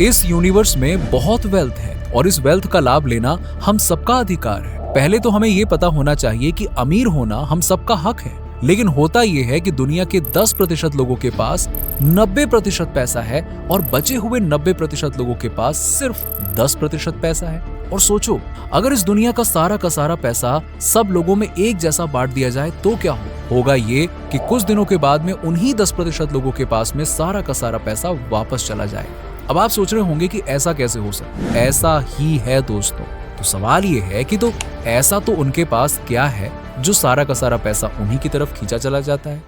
इस यूनिवर्स में बहुत वेल्थ है और इस वेल्थ का लाभ लेना हम सबका अधिकार है। पहले तो हमें ये पता होना चाहिए कि अमीर होना हम सबका हक है, लेकिन होता यह है कि दुनिया के 10% लोगों के पास 90% पैसा है और बचे हुए 90% लोगों के पास सिर्फ 10% पैसा है। और सोचो, अगर इस दुनिया का सारा पैसा सब लोगों में एक जैसा बांट दिया जाए तो क्या होगा ये कि कुछ दिनों के बाद में उन्हीं 10% लोगों के पास में सारा का सारा पैसा वापस चला जाएगा। अब आप सोच रहे होंगे कि ऐसा कैसे हो सकता है? ऐसा ही है दोस्तों। तो सवाल ये है कि तो ऐसा तो उनके पास क्या है जो सारा का सारा पैसा उन्हीं की तरफ खींचा चला जाता है?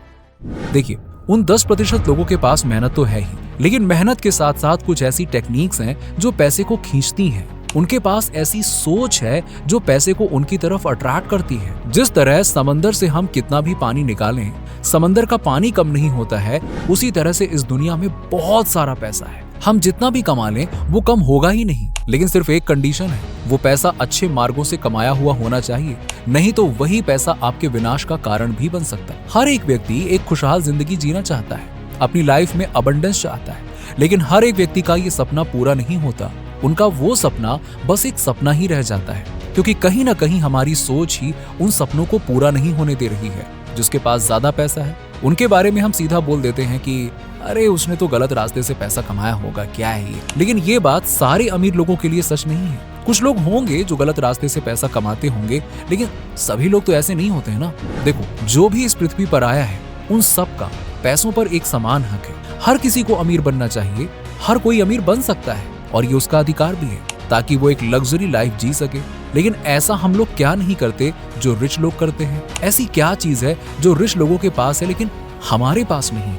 देखिए, उन 10% लोगों के पास मेहनत तो है ही, लेकिन मेहनत के साथ साथ कुछ ऐसी टेक्निक्स हैं जो पैसे को खींचती हैं। उनके पास ऐसी सोच है जो पैसे को उनकी तरफ अट्रैक्ट करती है। जिस तरह समंदर से हम कितना भी पानी निकालें, समंदर का पानी कम नहीं होता है, उसी तरह से इस दुनिया में बहुत सारा पैसा है। हम जितना भी कमा लें वो कम होगा ही नहीं, लेकिन सिर्फ एक कंडीशन है, वो पैसा अच्छे मार्गों से कमाया हुआ होना चाहिए, नहीं तो वही पैसा आपके विनाश का कारण भी बन सकता है। हर एक व्यक्ति एक खुशहाल जिंदगी जीना चाहता है, अपनी लाइफ में अबंडेंस चाहता है, लेकिन हर एक व्यक्ति का ये सपना पूरा नहीं होता। उनका वो सपना बस एक सपना ही रह जाता है, क्योंकि कहीं ना कहीं हमारी सोच ही उन सपनों को पूरा नहीं होने दे रही है। जिसके पास ज्यादा पैसा है उनके बारे में हम सीधा बोल देते हैं कि अरे उसने तो गलत रास्ते से पैसा कमाया होगा, क्या है ये। लेकिन ये बात सारे अमीर लोगों के लिए सच नहीं है। कुछ लोग होंगे जो गलत रास्ते से पैसा कमाते होंगे, लेकिन सभी लोग तो ऐसे नहीं होते हैं ना। देखो, जो भी इस पृथ्वी पर आया है उन सब का पैसों पर एक समान हक है। हर किसी को अमीर बनना चाहिए, हर कोई अमीर बन सकता है और ये उसका अधिकार भी है, ताकि वो एक लग्जरी लाइफ जी सके। लेकिन ऐसा हम लोग क्या नहीं करते जो रिच लोग करते हैं? ऐसी क्या चीज है जो रिच लोगों के पास है लेकिन हमारे पास नहीं?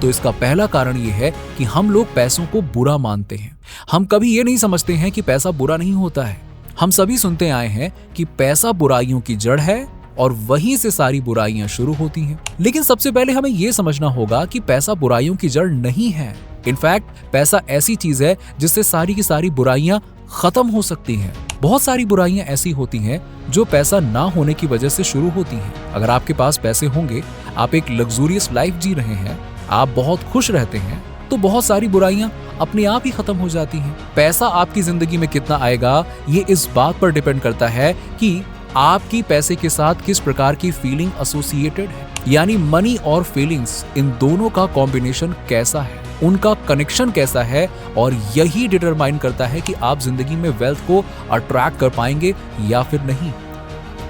तो इसका पहला कारण ये है कि हम लोग पैसों को बुरा मानते हैं। हम कभी ये नहीं समझते हैं कि पैसा बुरा नहीं होता है। हम सभी सुनते आए हैं कि पैसा बुराइयों की जड़ है और वहीं से सारी बुराइयां शुरू होती हैं। लेकिन सबसे पहले हमें यह समझना होगा कि पैसा बुराइयों की जड़ नहीं है। इनफैक्ट पैसा ऐसी चीज है जिससे सारी की सारी बुराइयां खत्म हो सकती हैं। बहुत सारी बुराइयां ऐसी होती हैं जो पैसा ना होने की वजह से शुरू होती हैं। अगर आपके पास पैसे होंगे, आप एक लग्जूरियस लाइफ जी रहे हैं, आप बहुत खुश रहते हैं, तो बहुत सारी बुराइयां अपने आप ही खत्म हो जाती हैं। पैसा आपकी जिंदगी में कितना आएगा ये इस बात पर डिपेंड करता है कि आपकी पैसे के साथ किस प्रकार की फीलिंग एसोसिएटेड है, यानी मनी और फीलिंग्स, इन दोनों का कॉम्बिनेशन कैसा है, उनका कनेक्शन कैसा है, और यही डिटरमाइन करता है कि आप जिंदगी में वेल्थ को अट्रैक्ट कर पाएंगे या फिर नहीं।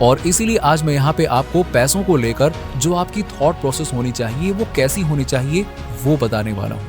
और इसीलिए आज मैं यहाँ पे आपको पैसों को लेकर जो आपकी थॉट प्रोसेस होनी चाहिए वो कैसी होनी चाहिए वो बताने वाला हूँ।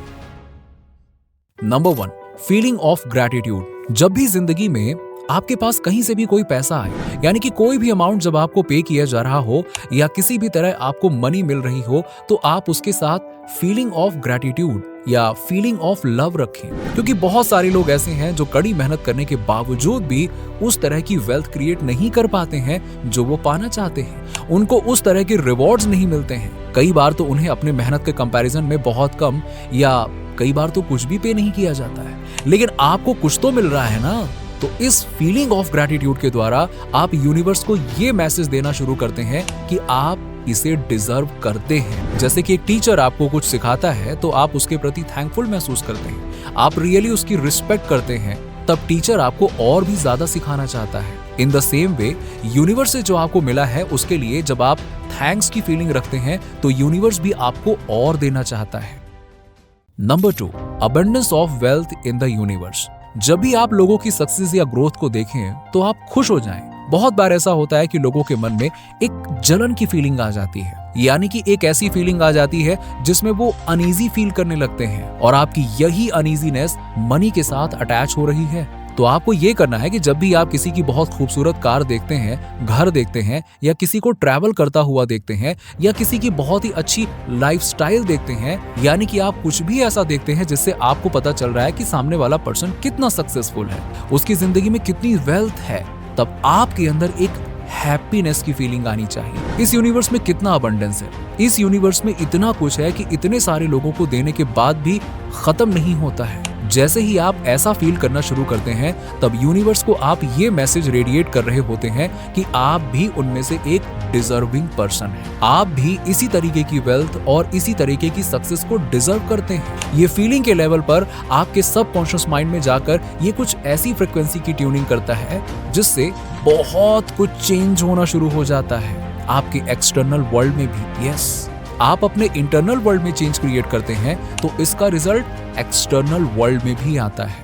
Number 1, feeling of gratitude. जब भी जिंदगी में आपके पास कहीं से भी कोई पैसा आए, यानी कि कोई भी अमाउंट जब आपको पे किया जा रहा हो या किसी भी तरह आपको मनी मिल रही हो, तो आप उसके साथ फीलिंग ऑफ ग्रैटिट्यूड या फीलिंग ऑफ लव रखें। क्योंकि बहुत सारे लोग ऐसे हैं जो कड़ी मेहनत करने के बावजूद भी उस तरह की वेल्थ क्रिएट नहीं कर पाते हैं जो वो पाना चाहते हैं। उनको उस तरह के रिवॉर्ड्स नहीं मिलते हैं। कई बार तो उन्हें अपने मेहनत के कंपैरिजन में बहुत कम या कई बार तो कुछ भी पे नहीं किया जाता है, लेकिन आपको कुछ तो मिल रहा है ना। तो इस फीलिंग ऑफ ग्रैटिट्यूड के द्वारा आप यूनिवर्स को ये मैसेज देना शुरू करते हैं कि आप इसे डिजर्व करते हैं। जैसे कि एक टीचर आपको कुछ सिखाता है तो आप उसके प्रति थैंकफुल महसूस करते हैं, आप रियली उसकी रिस्पेक्ट करते हैं, तब टीचर आपको और भी ज्यादा सिखाना चाहता है। In the same way universe से जो आपको मिला है उसके लिए जब आप थैंक्स की फीलिंग रखते हैं तो यूनिवर्स भी आपको और देना चाहता है। Number 2, abundance of wealth in the universe. जब भी आप लोगों की सक्सेस या ग्रोथ को देखें तो आप खुश हो जाएं। बहुत बार ऐसा होता है कि लोगों के मन में एक जलन की फीलिंग आ जाती है, यानी कि एक ऐसी फीलिंग आ जाती है जिसमें वो अनईजी फील करने लगते हैं, और आपकी यही अनईजीनेस मनी के साथ अटैच हो रही है। तो आपको ये करना है कि जब भी आप किसी की बहुत खूबसूरत कार देखते हैं, घर देखते हैं, या किसी को ट्रैवल करता हुआ देखते हैं, या किसी की बहुत ही अच्छी लाइफस्टाइल देखते हैं, यानी कि आप कुछ भी ऐसा देखते हैं जिससे आपको पता चल रहा है कि सामने वाला पर्सन कितना सक्सेसफुल है, उसकी जिंदगी में कितनी वेल्थ है, तब आपके अंदर एक हैप्पीनेस की फीलिंग आनी चाहिए। इस यूनिवर्स में कितना अबंडेंस है, इस यूनिवर्स में इतना कुछ है कि इतने सारे लोगों को देने के बाद भी खत्म नहीं होता है। जैसे ही आप ऐसा फील करना शुरू करते हैं तब यूनिवर्स को आप ये मैसेज रेडिएट कर रहे होते हैं कि आप भी उनमें से एक डिजर्विंग पर्सन है। आप भी इसी तरीके की वेल्थ और इसी तरीके की सक्सेस को डिजर्व करते हैं। ये फीलिंग के लेवल पर आपके सबकॉन्शियस माइंड में जाकर ये कुछ ऐसी फ्रिक्वेंसी की ट्यूनिंग करता है जिससे बहुत कुछ चेंज होना शुरू हो जाता है आपके एक्सटर्नल वर्ल्ड में भी। यस, आप अपने इंटरनल वर्ल्ड में चेंज क्रिएट करते हैं तो इसका रिजल्ट एक्सटर्नल वर्ल्ड में भी आता है।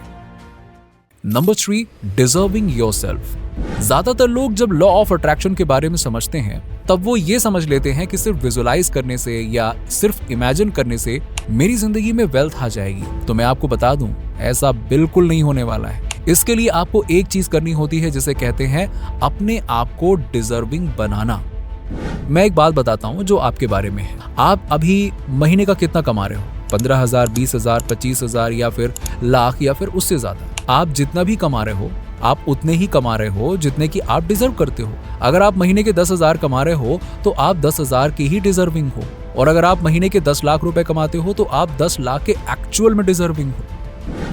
Number 3, deserving yourself. ज्यादातर लोग जब लॉ ऑफ अट्रैक्शन के बारे में समझते हैं तब वो ये समझ लेते हैं कि सिर्फ विजुअलाइज करने से या सिर्फ इमेजिन करने से मेरी जिंदगी में वेल्थ आ जाएगी। तो मैं आपको बता दूं, ऐसा बिल्कुल नहीं होने वाला है। इसके लिए आपको एक चीज करनी होती है जिसे कहते हैं अपने आप को डिजर्विंग बनाना। मैं एक बात बताता हूँ जो आपके बारे में है। आप अभी महीने का कितना कमा रहे हो? 15,000, 20,000, 25,000 या फिर लाख या फिर उससे ज्यादा? आप जितना भी कमा रहे हो आप उतने ही कमा रहे हो जितने की आप डिजर्व करते हो। अगर आप महीने के 10,000 कमा रहे हो तो आप 10,000 की ही डिजर्विंग हो, और अगर आप महीने के 10 लाख रुपए कमाते हो तो आप 10 लाख के एक्चुअल में डिजर्विंग हो।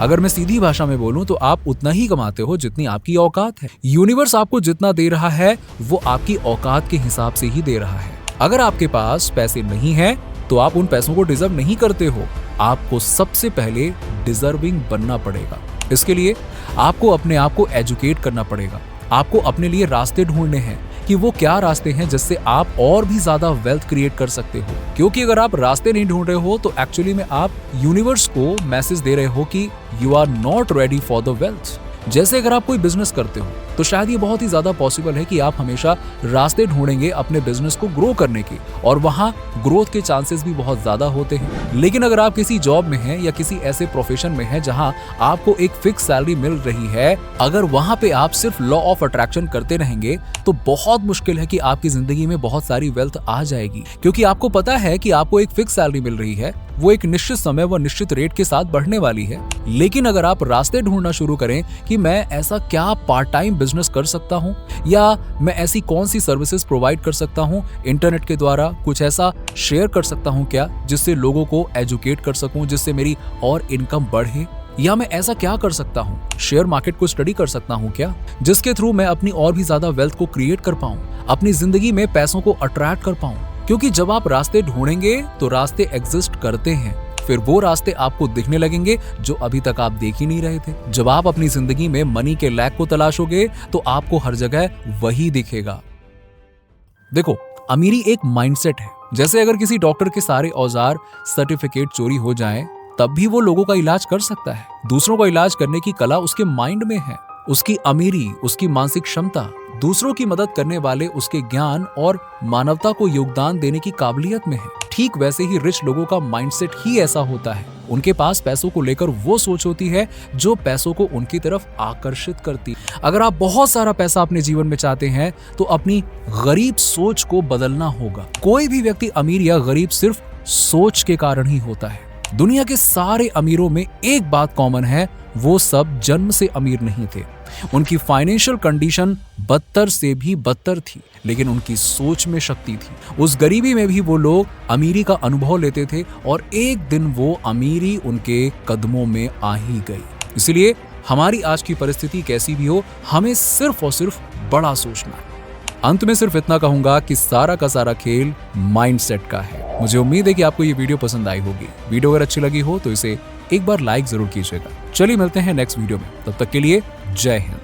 अगर मैं सीधी भाषा में बोलूं तो आप उतना ही कमाते हो जितनी आपकी औकात है। यूनिवर्स आपको जितना दे रहा है वो आपकी औकात के हिसाब से ही दे रहा है। अगर आपके पास पैसे नहीं है तो आप उन पैसों को डिजर्व नहीं करते हो। आपको सबसे पहले डिजर्विंग बनना पड़ेगा। इसके लिए आपको अपने आप को एजुकेट करना पड़ेगा। आपको अपने लिए रास्ते ढूंढने हैं कि वो क्या रास्ते हैं जिससे आप और भी ज्यादा वेल्थ क्रिएट कर सकते हो। क्योंकि अगर आप रास्ते नहीं ढूंढ रहे हो तो एक्चुअली में आप यूनिवर्स को मैसेज दे रहे हो कि you are not ready for the wealth. जैसे अगर आप कोई बिजनेस करते हो तो शायद ये बहुत ही ज्यादा पॉसिबल है कि आप हमेशा रास्ते ढूंढेंगे अपने बिजनेस को ग्रो करने के, और वहां ग्रोथ के चांसेस भी बहुत ज्यादा होते हैं। लेकिन अगर आप किसी जॉब में हैं या किसी ऐसे प्रोफेशन में हैं जहां आपको एक फिक्स सैलरी मिल रही है, अगर वहां पे आप सिर्फ लॉ ऑफ अट्रैक्शन करते रहेंगे तो बहुत मुश्किल है कि आपकी जिंदगी में बहुत सारी वेल्थ आ जाएगी। क्योंकि आपको पता है कि आपको एक फिक्स सैलरी मिल रही है, वो एक निश्चित समय व निश्चित रेट के साथ बढ़ने वाली है। लेकिन अगर आप रास्ते ढूंढना शुरू करें कि मैं ऐसा क्या पार्ट टाइम बिजनेस कर सकता हूं, या मैं ऐसी कौन सी सर्विसेज प्रोवाइड कर सकता हूं इंटरनेट के द्वारा, कुछ ऐसा शेयर कर सकता हूं क्या जिससे लोगों को एजुकेट कर सकूं, जिससे मेरी और इनकम बढ़े, या मैं ऐसा क्या कर सकता हूं, शेयर मार्केट को स्टडी कर सकता हूं क्या जिसके थ्रू मैं अपनी और भी ज्यादा वेल्थ को क्रिएट कर पाऊं, अपनी जिंदगी में पैसों को अट्रैक्ट कर पाऊं। क्योंकि जब आप रास्ते ढूंढेंगे तो रास्ते एग्जिस्ट करते हैं, फिर वो रास्ते आपको दिखने लगेंगे जो अभी तक आप देख ही नहीं रहे थे। जब आप अपनी जिंदगी में मनी के लैक को तलाशोगे तो आपको हर जगह वही दिखेगा। देखो, अमीरी एक माइंडसेट है। जैसे अगर किसी डॉक्टर के सारे औजार, सर्टिफिकेट चोरी हो जाएं, तब भी वो लोगों का इलाज कर सकता है। दूसरों का इलाज करने की कला उसके माइंड में है। उसकी अमीरी, उसकी मानसिक क्षमता, दूसरों की मदद करने वाले उसके ज्ञान और मानवता को योगदान देने की काबिलियत में है। ठीक वैसे ही रिच लोगों का माइंडसेट ही ऐसा होता है। उनके पास पैसों को लेकर वो सोच होती है जो पैसों को उनकी तरफ आकर्षित करती है। अगर आप बहुत सारा पैसा अपने जीवन में चाहते हैं तो अपनी गरीब सोच को बदलना होगा। कोई भी व्यक्ति अमीर या गरीब सिर्फ सोच के कारण ही होता है। दुनिया के सारे अमीरों में एक बात कॉमन है, वो सब जन्म से अमीर नहीं थे। उनकी फाइनेंशियल कंडीशन बदतर से भी बदतर थी, लेकिन उनकी सोच में शक्ति थी। उस गरीबी में भी वो लोग अमीरी का अनुभव लेते थे और एक दिन वो अमीरी उनके कदमों में आ ही गई। इसलिए हमारी आज की परिस्थिति कैसी भी हो, हमें सिर्फ और सिर्फ बड़ा सोचना है। अंत में सिर्फ इतना कहूंगा कि सारा का सारा खेल माइंडसेट का है। मुझे उम्मीद है कि आपको ये वीडियो पसंद आई होगी। वीडियो अगर अच्छी लगी हो तो इसे एक बार लाइक जरूर कीजिएगा। चलिए मिलते हैं नेक्स्ट वीडियो में, तब तक के लिए जय हिंद।